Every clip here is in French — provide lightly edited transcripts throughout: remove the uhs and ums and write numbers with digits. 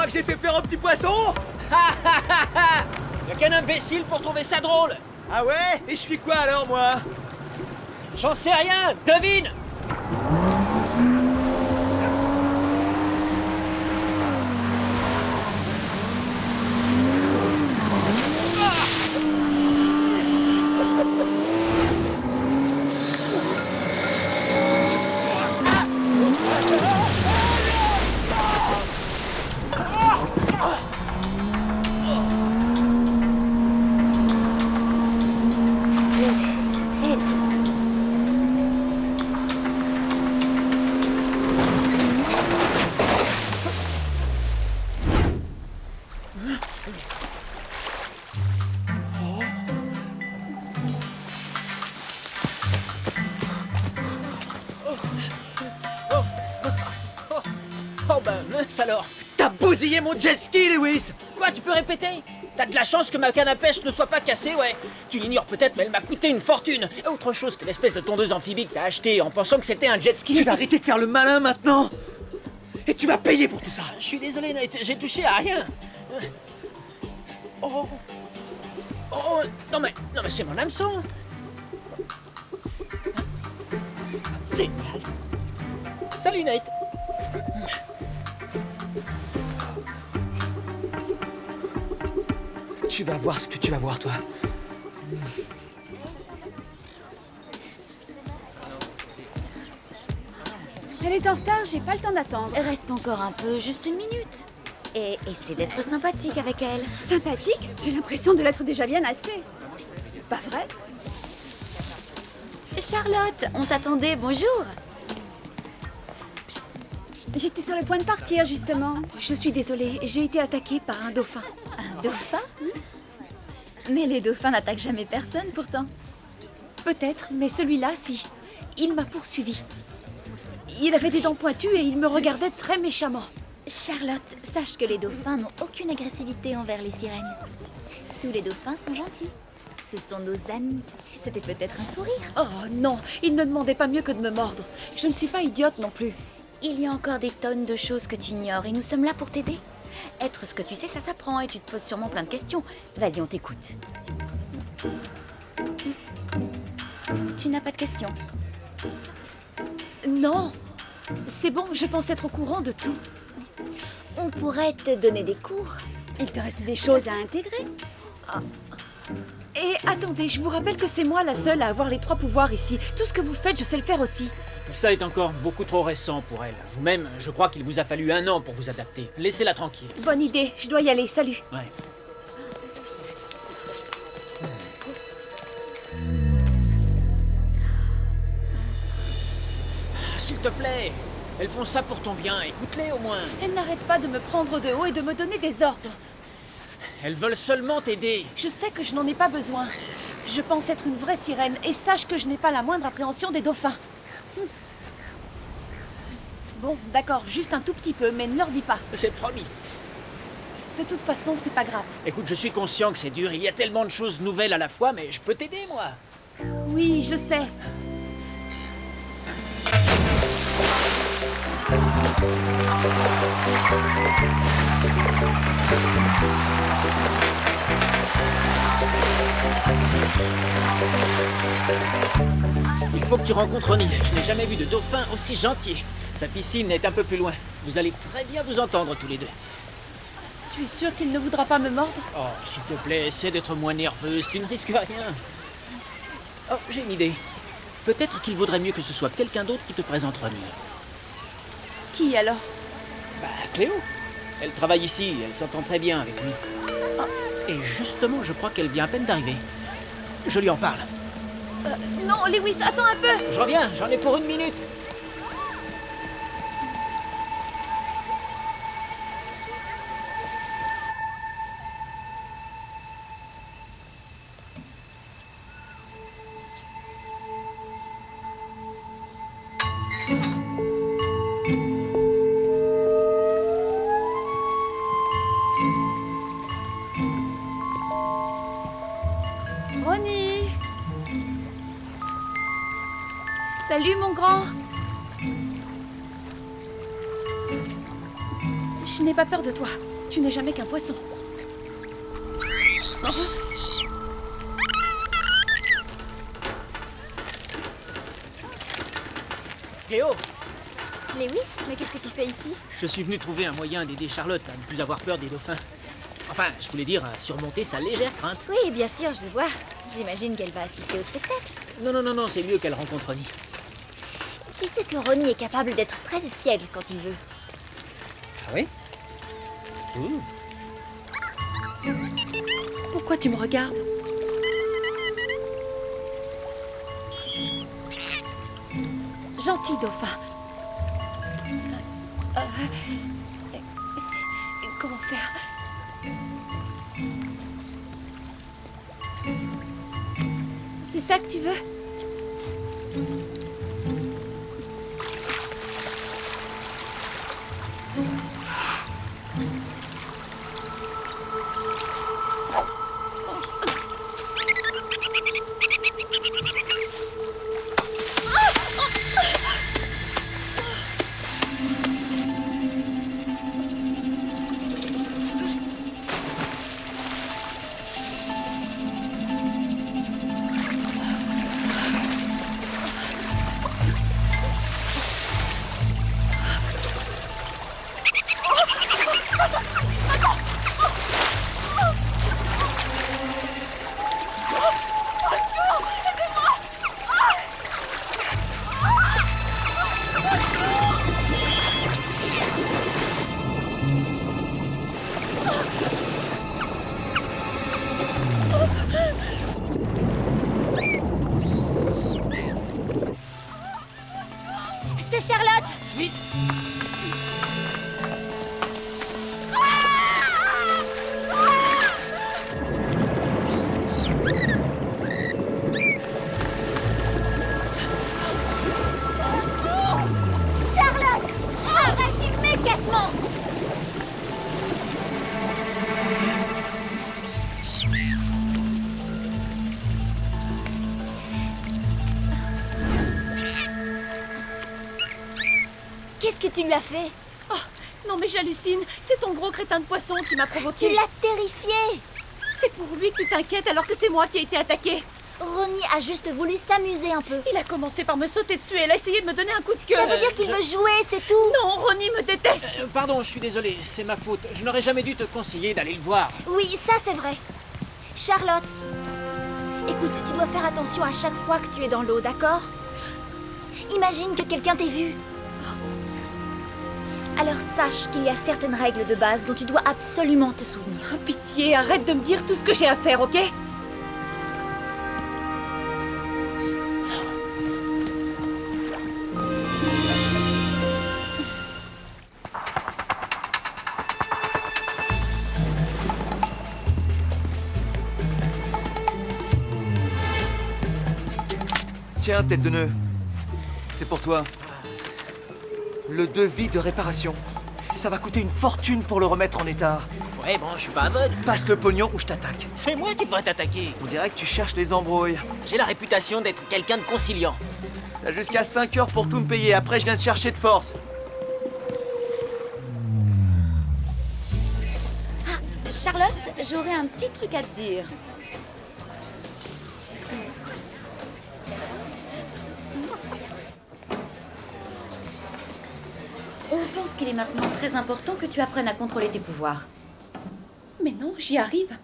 que j'ai fait peur au petit poisson? Y'a qu'un imbécile pour trouver ça drôle. Ah ouais? Et je suis quoi alors, moi? J'en sais rien, devine. Oh bah mince alors. T'as bousillé mon jet ski, Lewis! Quoi, tu peux répéter? T'as de la chance que ma canne à pêche ne soit pas cassée, ouais. Tu l'ignores peut-être, mais elle m'a coûté une fortune. Autre chose que l'espèce de tondeuse amphibie que t'as acheté en pensant que c'était un jet ski. Tu vas arrêter de faire le malin maintenant! Et tu vas payer pour tout ça! Je suis désolé, Nate, j'ai touché à rien. Oh. Oh, non mais c'est mon hameçon. Génial. Salut, Nate. Tu vas voir ce que tu vas voir, toi. Elle est en retard, j'ai pas le temps d'attendre. Reste encore un peu, juste une minute. Et essaie d'être sympathique avec elle. Sympathique? J'ai l'impression de l'être déjà bien assez. Pas vrai? Charlotte, on t'attendait, bonjour. J'étais sur le point de partir, justement. Je suis désolée, j'ai été attaquée par un dauphin. Un dauphin? Mais les dauphins n'attaquent jamais personne, pourtant. Peut-être, mais celui-là, si. Il m'a poursuivi. Il avait des dents pointues et il me regardait très méchamment. Charlotte, sache que les dauphins n'ont aucune agressivité envers les sirènes. Tous les dauphins sont gentils. Ce sont nos amis. C'était peut-être un sourire. Oh non, il ne demandait pas mieux que de me mordre. Je ne suis pas idiote non plus. Il y a encore des tonnes de choses que tu ignores et nous sommes là pour t'aider. Être ce que tu sais, ça s'apprend et tu te poses sûrement plein de questions. Vas-y, on t'écoute. Tu n'as pas de questions? Non. C'est bon, je pense être au courant de tout. On pourrait te donner des cours. Il te reste des choses à intégrer. Et attendez, je vous rappelle que c'est moi la seule à avoir les 3 pouvoirs ici. Tout ce que vous faites, je sais le faire aussi. Tout ça est encore beaucoup trop récent pour elle. Vous-même, je crois qu'il vous a fallu 1 an pour vous adapter. Laissez-la tranquille. Bonne idée, je dois y aller, salut. Ouais. S'il te plaît, elles font ça pour ton bien, écoute-les au moins. Elle n'arrête pas de me prendre de haut et de me donner des ordres. Elles veulent seulement t'aider. Je sais que je n'en ai pas besoin. Je pense être une vraie sirène et sache que je n'ai pas la moindre appréhension des dauphins. Bon, d'accord, juste un tout petit peu, mais ne leur dis pas. C'est promis. De toute façon, c'est pas grave. Écoute, je suis conscient que c'est dur, il y a tellement de choses nouvelles à la fois, mais je peux t'aider, moi. Oui, je sais. Il faut que tu rencontres Ronnie. Je n'ai jamais vu de dauphin aussi gentil. Sa piscine est un peu plus loin. Vous allez très bien vous entendre tous les deux. Tu es sûr qu'il ne voudra pas me mordre? Oh, s'il te plaît, essaie d'être moins nerveuse, tu ne risques rien. Oh, j'ai une idée. Peut-être qu'il vaudrait mieux que ce soit quelqu'un d'autre qui te présente Ronnie. Qui alors? Bah, Cléo. Elle travaille ici, elle s'entend très bien avec lui. Et justement, je crois qu'elle vient à peine d'arriver. Je lui en parle. Non, Lewis, attends un peu! Je reviens, j'en ai pour 1 minute. Ronnie! Salut, mon grand! Je n'ai pas peur de toi. Tu n'es jamais qu'un poisson. Cléo, Lewis, mais qu'est-ce que tu fais ici? je suis venu trouver un moyen d'aider Charlotte à ne plus avoir peur des dauphins. Enfin, je voulais dire, à surmonter sa légère crainte. Oui, bien sûr, je vois. J'imagine qu'elle va assister au spectacle. Non, c'est mieux qu'elle rencontre Ronnie. Tu sais que Ronnie est capable d'être très espiègle quand il veut. Ah oui? Ouh. Pourquoi tu me regardes? Gentil dauphin. Comment faire? C'est ça que tu veux? C'est Charlotte! Vite! Charlotte! Arrête immédiatement! Qu'est-ce que tu lui as fait? Oh, non mais j'hallucine. C'est ton gros crétin de poisson qui m'a provoqué. Tu l'as terrifié! C'est pour lui que tu t'inquiètes alors que c'est moi qui ai été attaquée. Ronnie a juste voulu s'amuser un peu. Il a commencé par me sauter dessus et elle a essayé de me donner un coup de queue. Ça veut dire qu'il veut jouer, c'est tout. Non, Ronnie me déteste. Pardon, je suis désolé, c'est ma faute. Je n'aurais jamais dû te conseiller d'aller le voir. Oui, ça c'est vrai. Charlotte, écoute, tu dois faire attention à chaque fois que tu es dans l'eau, d'accord? Imagine que quelqu'un t'ait vu. Alors sache qu'il y a certaines règles de base dont tu dois absolument te souvenir. Oh, pitié, arrête de me dire tout ce que j'ai à faire, ok? Tiens, tête de nœud. C'est pour toi. Le devis de réparation. Ça va coûter une fortune pour le remettre en état. Ouais, bon, je suis pas aveugle. Passe le pognon ou je t'attaque. C'est moi qui devrais t'attaquer. On dirait que tu cherches les embrouilles. J'ai la réputation d'être quelqu'un de conciliant. T'as jusqu'à 5 heures pour tout me payer. Après, je viens te chercher de force. Charlotte, j'aurais un petit truc à te dire. On pense qu'il est maintenant très important que tu apprennes à contrôler tes pouvoirs. Mais non, j'y arrive.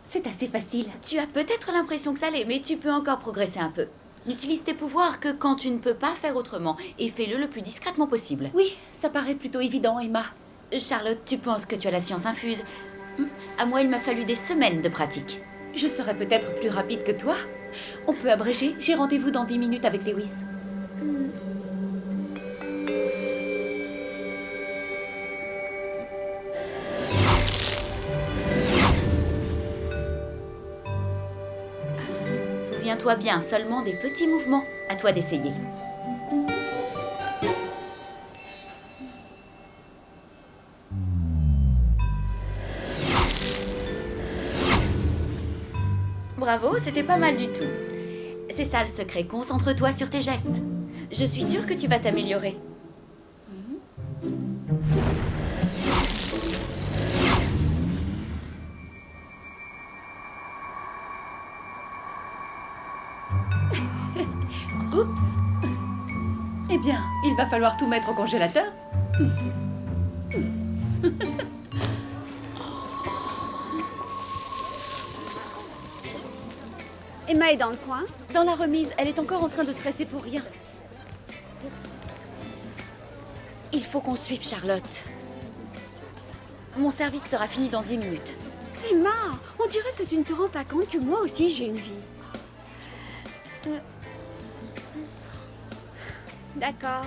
C'est assez facile. Tu as peut-être l'impression que ça l'est, mais tu peux encore progresser un peu. N'utilise tes pouvoirs que quand tu ne peux pas faire autrement, et fais-le le plus discrètement possible. Oui, ça paraît plutôt évident, Emma. Charlotte, tu penses que tu as la science infuse. À moi, il m'a fallu des semaines de pratique. Je serai peut-être plus rapide que toi. On peut abréger. J'ai rendez-vous dans 10 minutes avec Lewis. Souviens-toi bien seulement des petits mouvements. À toi d'essayer. Bravo, c'était pas mal du tout. C'est ça le secret, concentre-toi sur tes gestes. Je suis sûre que tu vas t'améliorer. Eh bien, il va falloir tout mettre au congélateur. Emma est dans le coin. Dans la remise, elle est encore en train de stresser pour rien. Il faut qu'on suive Charlotte. Mon service sera fini dans 10 minutes. Emma, on dirait que tu ne te rends pas compte que moi aussi j'ai une vie. D'accord.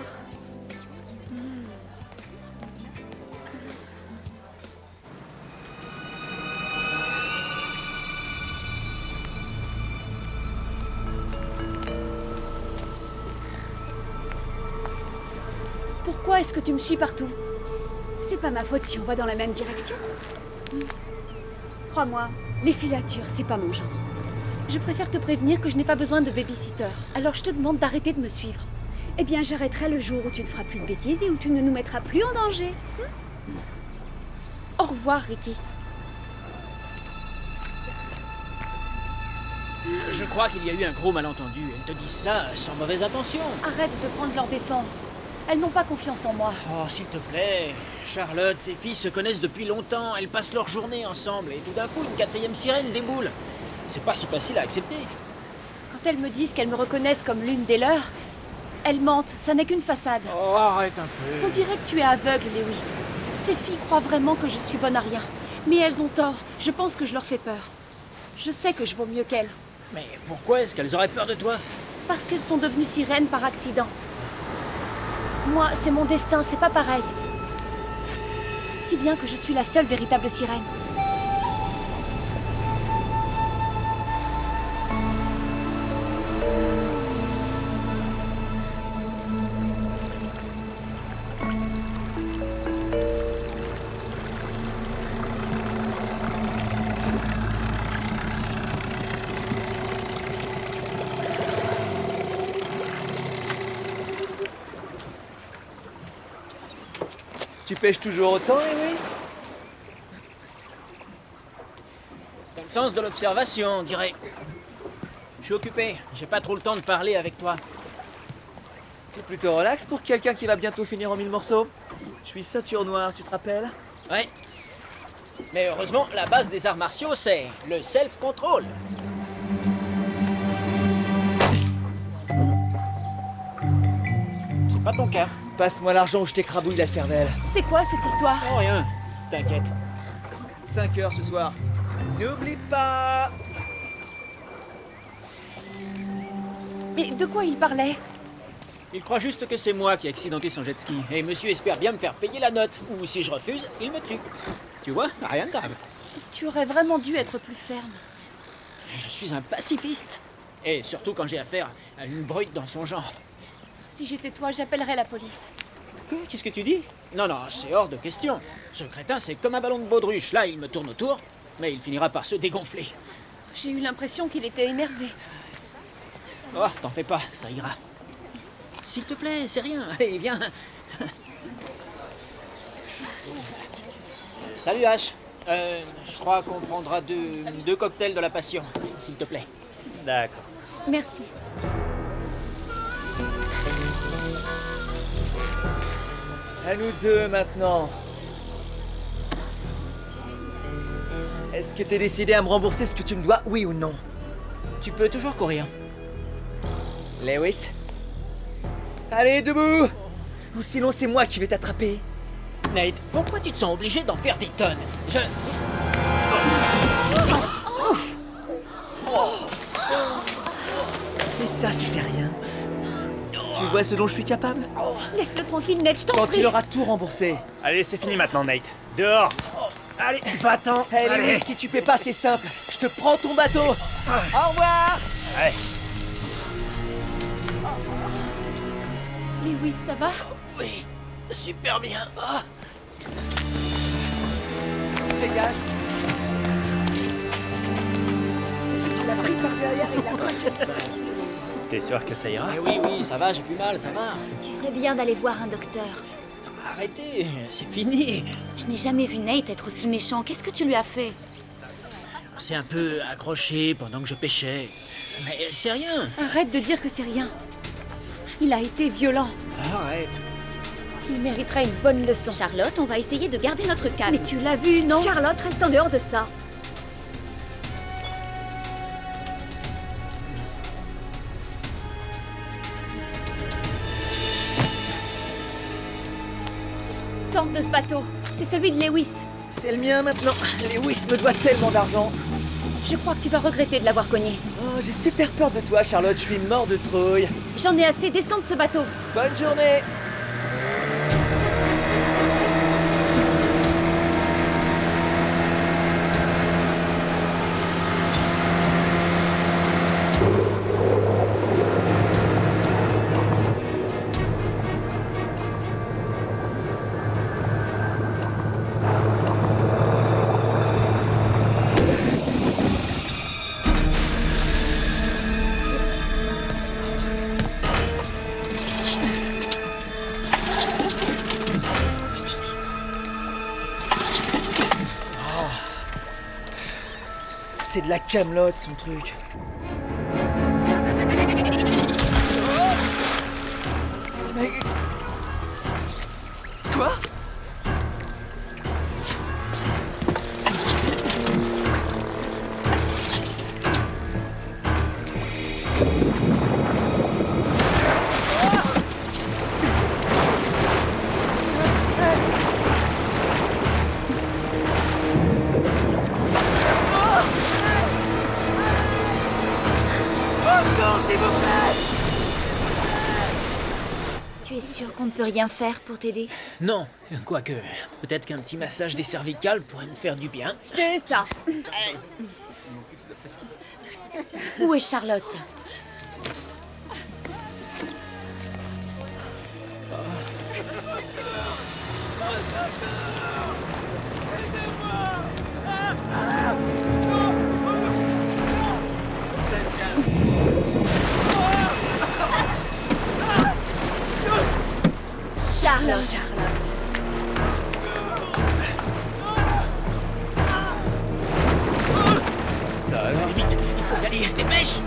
Pourquoi est-ce que tu me suis partout? C'est pas ma faute si on va dans la même direction. Crois-moi, les filatures, c'est pas mon genre. Je préfère te prévenir que je n'ai pas besoin de babysitter. Alors je te demande d'arrêter de me suivre. Eh bien, j'arrêterai le jour où tu ne feras plus de bêtises et où tu ne nous mettras plus en danger. Au revoir, Ricky. Je crois qu'il y a eu un gros malentendu. Elles te disent ça sans mauvaise intention. Arrête de prendre leur défense. Elles n'ont pas confiance en moi. Oh, s'il te plaît. Charlotte, ses filles se connaissent depuis longtemps. Elles passent leur journée ensemble. Et tout d'un coup, une quatrième sirène déboule. C'est pas si facile à accepter. Quand elles me disent qu'elles me reconnaissent comme l'une des leurs, elles mentent. Ça n'est qu'une façade. Oh, arrête un peu. On dirait que tu es aveugle, Lewis. Ces filles croient vraiment que je suis bonne à rien. Mais elles ont tort. Je pense que je leur fais peur. Je sais que je vaux mieux qu'elles. Mais pourquoi est-ce qu'elles auraient peur de toi? Parce qu'elles sont devenues sirènes par accident. Moi, c'est mon destin, c'est pas pareil. Si bien que je suis la seule véritable sirène. Tu pêches toujours autant, Lewis? T'as le sens de l'observation, on dirait. Je suis occupé. J'ai pas trop le temps de parler avec toi. C'est plutôt relax pour quelqu'un qui va bientôt finir en 1000 morceaux. Je suis ceinture noire, tu te rappelles? Ouais. Mais heureusement, la base des arts martiaux, c'est le self-control. C'est pas ton cas. Passe-moi l'argent ou je t'écrabouille la cervelle. C'est quoi cette histoire? Oh, rien. T'inquiète. 5 heures ce soir. N'oublie pas. Mais de quoi il parlait? Il croit juste que c'est moi qui ai accidenté son jet ski. Et monsieur espère bien me faire payer la note. Ou si je refuse, il me tue. Tu vois, rien de grave. Tu aurais vraiment dû être plus ferme. Je suis un pacifiste. Et surtout quand j'ai affaire à une brute dans son genre. Si j'étais toi, j'appellerais la police. Quoi? Qu'est-ce que tu dis? Non, non, c'est hors de question. Ce crétin, c'est comme un ballon de baudruche. Là, il me tourne autour, mais il finira par se dégonfler. J'ai eu l'impression qu'il était énervé. Oh, t'en fais pas, ça ira. S'il te plaît, c'est rien. Allez, viens. Salut, H. Je crois qu'on prendra deux cocktails de la passion, s'il te plaît. D'accord. Merci. À nous deux maintenant. Est-ce que t'es décidé à me rembourser ce que tu me dois, oui ou non? Tu peux toujours courir. Lewis? Allez, debout! Ou sinon c'est moi qui vais t'attraper. Nate, pourquoi tu te sens obligé d'en faire des tonnes? Et ça, c'était rien. Tu vois ce dont je suis capable? Laisse-le tranquille, Ned, je t'en Quand prie. il aura tout remboursé. Allez, c'est fini maintenant, Nate. Dehors. Allez, va-t'en. Hey Allez. Lewis, si tu paies pas, c'est simple. Je te prends ton bateau. Au revoir! Allez. Lewis, ça va? Oui, super bien. Ah. Dégage. En fait, il a pris par derrière et il a pas. T'es sûr que ça ira? Eh oui, oui, ça va, j'ai plus mal, ça va. Tu ferais bien d'aller voir un docteur. Arrêtez, c'est fini. Je n'ai jamais vu Nate être aussi méchant. Qu'est-ce que tu lui as fait? C'est un peu accroché pendant que je pêchais. Mais c'est rien. Arrête de dire que c'est rien. Il a été violent. Arrête. Il mériterait une bonne leçon. Charlotte, on va essayer de garder notre calme. Mais tu l'as vu, non? Charlotte, reste en dehors de ça. Sors de ce bateau. C'est celui de Lewis. C'est le mien maintenant. Lewis me doit tellement d'argent. Je crois que tu vas regretter de l'avoir cogné. Oh, j'ai super peur de toi, Charlotte. Je suis mort de trouille. J'en ai assez, descends de ce bateau. Bonne journée. C'est de la camelote, son truc. Mais... Quoi? Tu es sûr qu'on ne peut rien faire pour t'aider? Non, quoique, peut-être qu'un petit massage des cervicales pourrait me faire du bien. C'est ça. Où est Charlotte? Charlotte. Ça alors, vite, il faut y aller, dépêche.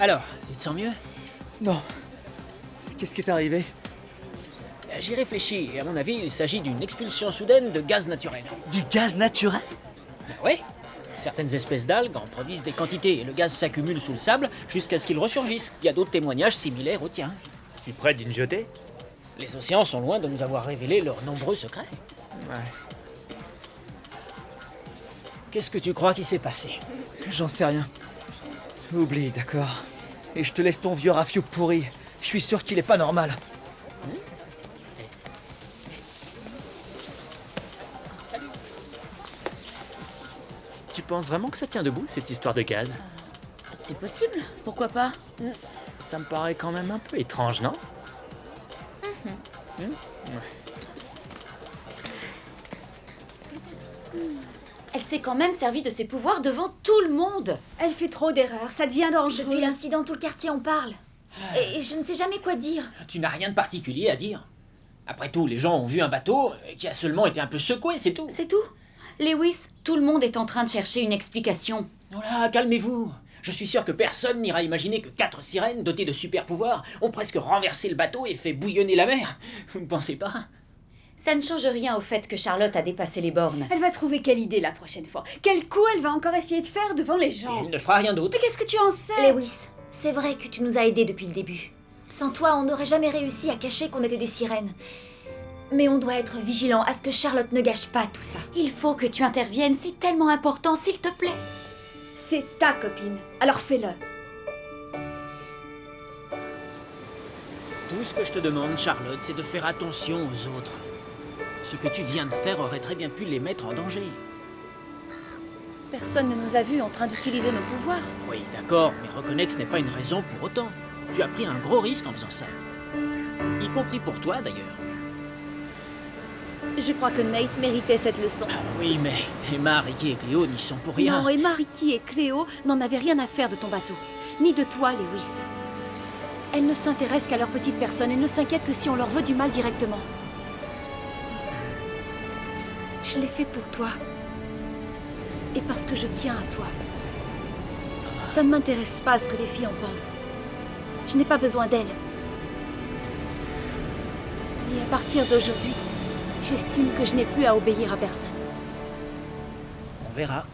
Alors, tu te sens mieux? Non. Qu'est-ce qui est arrivé? J'y réfléchis, et à mon avis, il s'agit d'une expulsion soudaine de gaz naturel. Du gaz naturel? Oui. Certaines espèces d'algues en produisent des quantités, et le gaz s'accumule sous le sable jusqu'à ce qu'il ressurgisse. Il y a d'autres témoignages similaires au tien. Si près d'une jetée? Les océans sont loin de nous avoir révélé leurs nombreux secrets. Ouais. Qu'est-ce que tu crois qui s'est passé? J'en sais rien. Oublie, d'accord. Et je te laisse ton vieux rafio pourri. Je suis sûr qu'il est pas normal. Tu penses vraiment que ça tient debout, cette histoire de gaz? C'est possible, pourquoi pas? Ça me paraît quand même un peu étrange, non? Elle s'est quand même servie de ses pouvoirs devant tout le monde. Elle fait trop d'erreurs, ça devient dangereux. Depuis l'incident, tout le quartier en parle. Et je ne sais jamais quoi dire. Tu n'as rien de particulier à dire. Après tout, les gens ont vu un bateau qui a seulement été un peu secoué, c'est tout. C'est tout. Lewis, tout le monde est en train de chercher une explication. Voilà, calmez-vous. Je suis sûr que personne n'ira imaginer que 4 sirènes dotées de super pouvoirs ont presque renversé le bateau et fait bouillonner la mer. Vous ne pensez pas? Ça ne change rien au fait que Charlotte a dépassé les bornes. Elle va trouver quelle idée la prochaine fois. Quel coup elle va encore essayer de faire devant les gens. Elle ne fera rien d'autre. Mais qu'est-ce que tu en sais? Lewis, c'est vrai que tu nous as aidés depuis le début. Sans toi, on n'aurait jamais réussi à cacher qu'on était des sirènes. Mais on doit être vigilant à ce que Charlotte ne gâche pas tout ça. Il faut que tu interviennes, c'est tellement important, s'il te plaît. C'est ta copine, alors fais-le. Tout ce que je te demande, Charlotte, c'est de faire attention aux autres. Ce que tu viens de faire aurait très bien pu les mettre en danger. Personne ne nous a vus en train d'utiliser nos pouvoirs. Oui, d'accord, mais reconnais que ce n'est pas une raison pour autant. Tu as pris un gros risque en faisant ça. Y compris pour toi, d'ailleurs. Je crois que Nate méritait cette leçon. Ah oui, mais Emma, Ricky et Cléo n'y sont pour rien. Non, Emma, Ricky et Cléo n'en avaient rien à faire de ton bateau. Ni de toi, Lewis. Elles ne s'intéressent qu'à leur petite personne et ne s'inquiètent que si on leur veut du mal directement. Je l'ai fait pour toi. Et parce que je tiens à toi. Ça ne m'intéresse pas ce que les filles en pensent. Je n'ai pas besoin d'elles. Et à partir d'aujourd'hui, j'estime que je n'ai plus à obéir à personne. On verra.